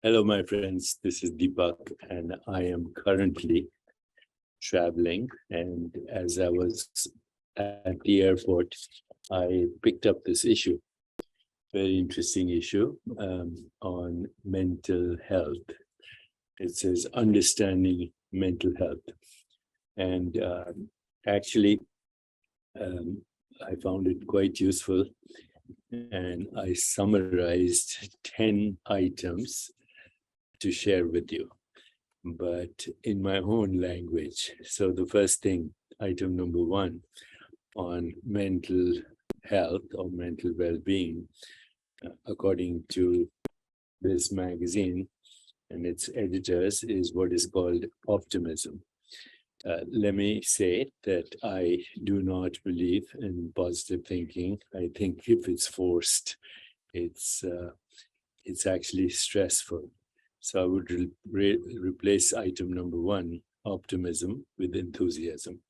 Hello, my friends. This is Deepak, and I am currently traveling. And as I was at the airport, I picked up this issue, very interesting issue on mental health. It says understanding mental health. And actually, I found it quite useful. And I summarized 10 items to share with you, but in my own language. So the first thing, item number one on mental health or mental well-being, according to this magazine and its editors, is what is called optimism. Let me say that I do not believe in positive thinking. I think if it's forced, it's actually stressful. So I would replace item number one, optimism, with enthusiasm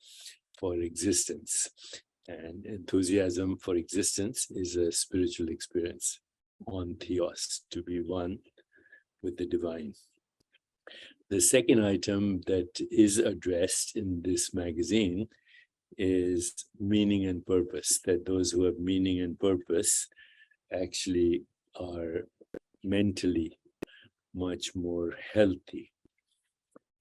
for existence. And enthusiasm for existence is a spiritual experience on theos, to be one with the divine. The second item that is addressed in this magazine is meaning and purpose, that those who have meaning and purpose actually are mentally much more healthy.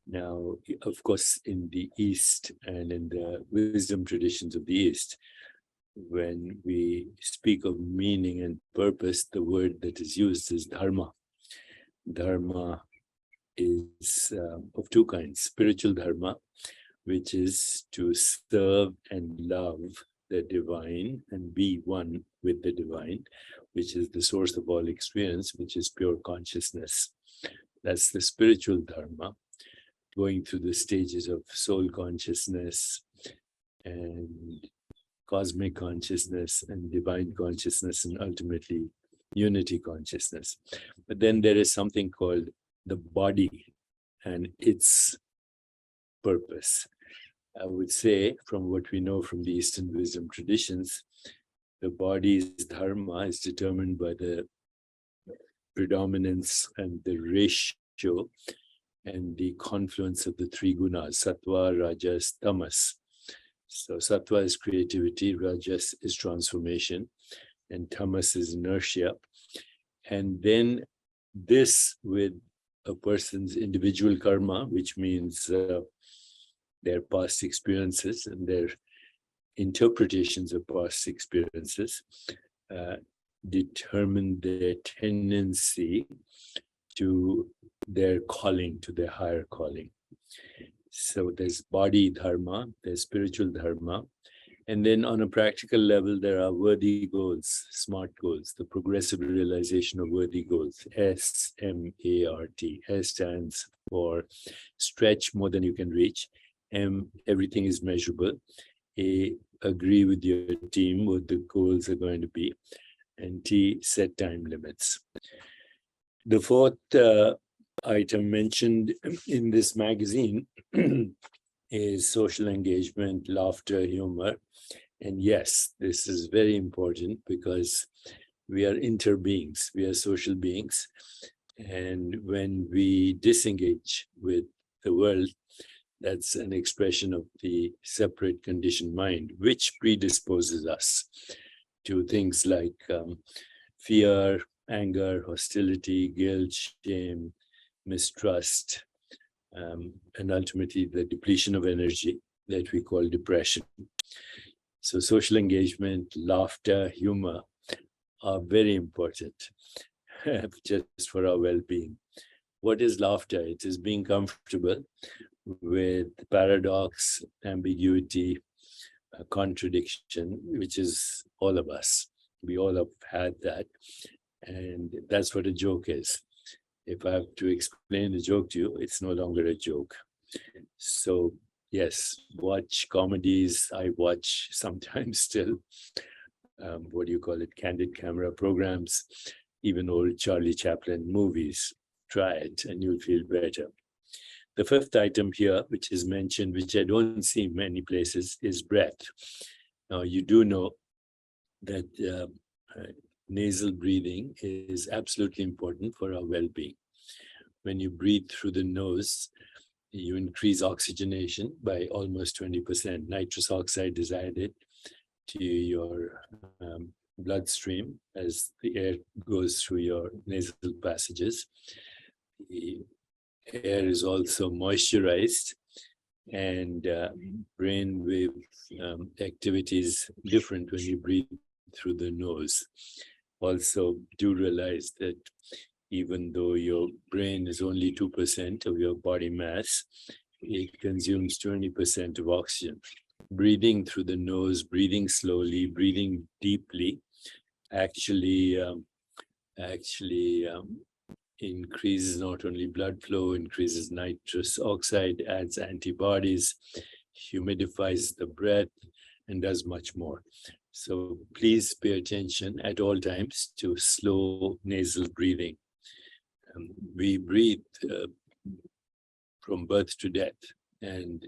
Now, of course, in the East and in the wisdom traditions of the East, when we speak of meaning and purpose, the word that is used is dharma. Dharma is of two kinds: spiritual dharma, which is to serve and love the divine and be one with the divine, which is the source of all experience, which is pure consciousness. That's the spiritual dharma, going through the stages of soul consciousness and cosmic consciousness and divine consciousness, and ultimately unity consciousness. But then there is something called the body and its purpose. I would say, from what we know from the Eastern wisdom traditions, the body's dharma is determined by the predominance and the ratio and the confluence of the three gunas, sattva, rajas, tamas. So sattva is creativity, rajas is transformation, and tamas is inertia. And then this, with a person's individual karma, which means their past experiences and their interpretations of past experiences, determine their tendency to their calling, to their higher calling. So there's body dharma, there's spiritual dharma, and then on a practical level, there are worthy goals, SMART goals, the progressive realization of worthy goals, SMART. S stands for stretch more than you can reach. M, everything is measurable. A, agree with your team what the goals are going to be. And T, set time limits. The fourth item mentioned in this magazine is social engagement, laughter, humor. And yes, this is very important because we are interbeings, we are social beings. And when we disengage with the world, that's an expression of the separate conditioned mind, which predisposes us to things like fear, anger, hostility, guilt, shame, mistrust, and ultimately the depletion of energy that we call depression. So social engagement, laughter, humor are very important just for our well-being. What is laughter? It is being comfortable with paradox, ambiguity, contradiction, which is all of us. We all have had that. And that's what a joke is. If I have to explain a joke to you, it's no longer a joke. So yes, watch comedies. I watch sometimes still, what do you call it, candid camera programs, even old Charlie Chaplin movies. Try it and you'll feel better. The fifth item here, which is mentioned, which I don't see many places, is breath. Now, you do know that nasal breathing is absolutely important for our well-being. when you breathe through the nose, you increase oxygenation by almost 20%. Nitrous oxide is added to your bloodstream as the air goes through your nasal passages. The air is also moisturized, and brainwave activity is different when you breathe through the nose. Also, do realize that even though your brain is only 2% of your body mass, it consumes 20% of oxygen. Breathing through the nose, breathing slowly, breathing deeply, actually increases not only blood flow, increases nitrous oxide, adds antibodies, humidifies the breath, and does much more. So please pay attention at all times to slow nasal breathing. We breathe from birth to death, and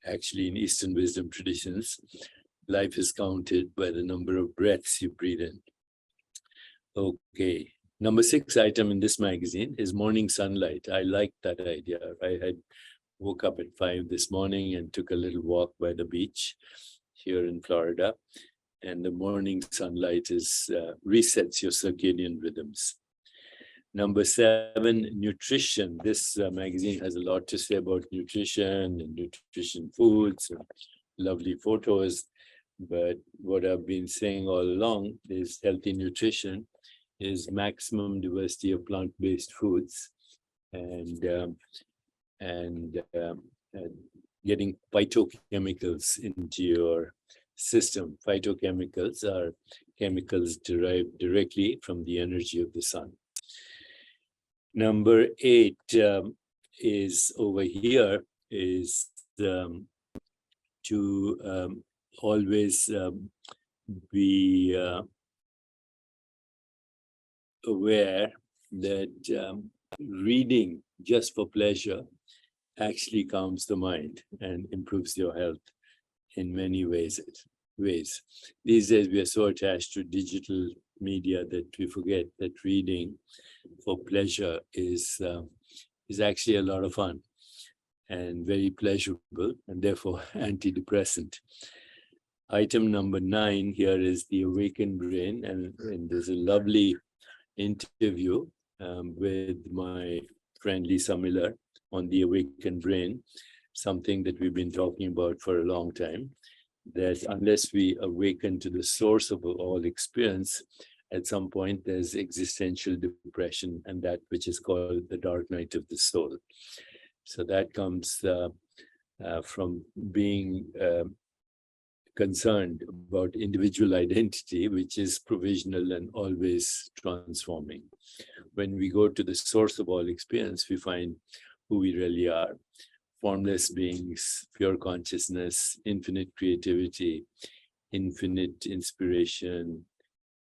actually in Eastern wisdom traditions, life is counted by the number of breaths you breathe in. Okay, number 6 item in this magazine is morning sunlight. I like that idea. I had woke up at 5 this morning and took a little walk by the beach here in Florida. And the morning sunlight resets your circadian rhythms. Number 7, nutrition. This magazine has a lot to say about nutrition and nutrition foods and lovely photos. But what I've been saying all along is healthy nutrition is maximum diversity of plant-based foods and getting phytochemicals into your system. Phytochemicals are chemicals derived directly from the energy of the sun. Number 8 is over here is to always be aware that reading just for pleasure actually calms the mind and improves your health in many ways. These days we are so attached to digital media that we forget that reading for pleasure is actually a lot of fun and very pleasurable and therefore antidepressant. Item number 9 here is the awakened brain, and there's a lovely interview with my friend Lisa Miller on the awakened brain, something that we've been talking about for a long time, that unless we awaken to the source of all experience, at some point there's existential depression and that which is called the dark night of the soul. So that comes from being concerned about individual identity, which is provisional and always transforming. When we go to the source of all experience, we find who we really are. Formless beings, pure consciousness, infinite creativity, infinite inspiration,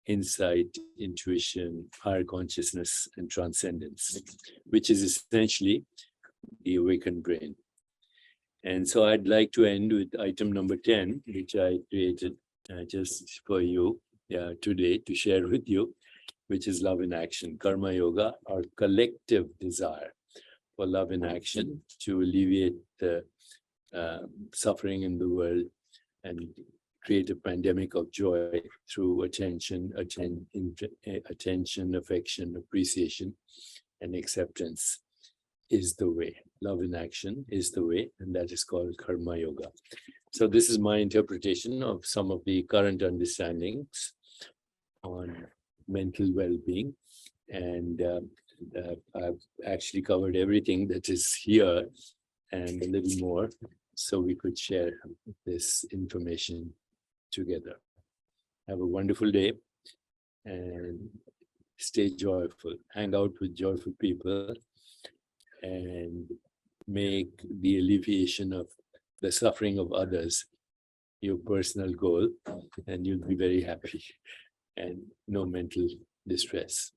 insight, intuition, higher consciousness, and transcendence, which is essentially the awakened brain. And so I'd like to end with item number 10, which I created just for you today to share with you, which is love in action. Karma Yoga, our collective desire for love in action to alleviate the suffering in the world and create a pandemic of joy through attention, affection, appreciation, and acceptance is the way. Love in action is the way, and that is called Karma Yoga. So this is my interpretation of some of the current understandings on mental well-being, and I've actually covered everything that is here and a little more, so we could share this information together. Have a wonderful day and stay joyful. Hang out with joyful people and make the alleviation of the suffering of others your personal goal, and you'll be very happy and no mental distress.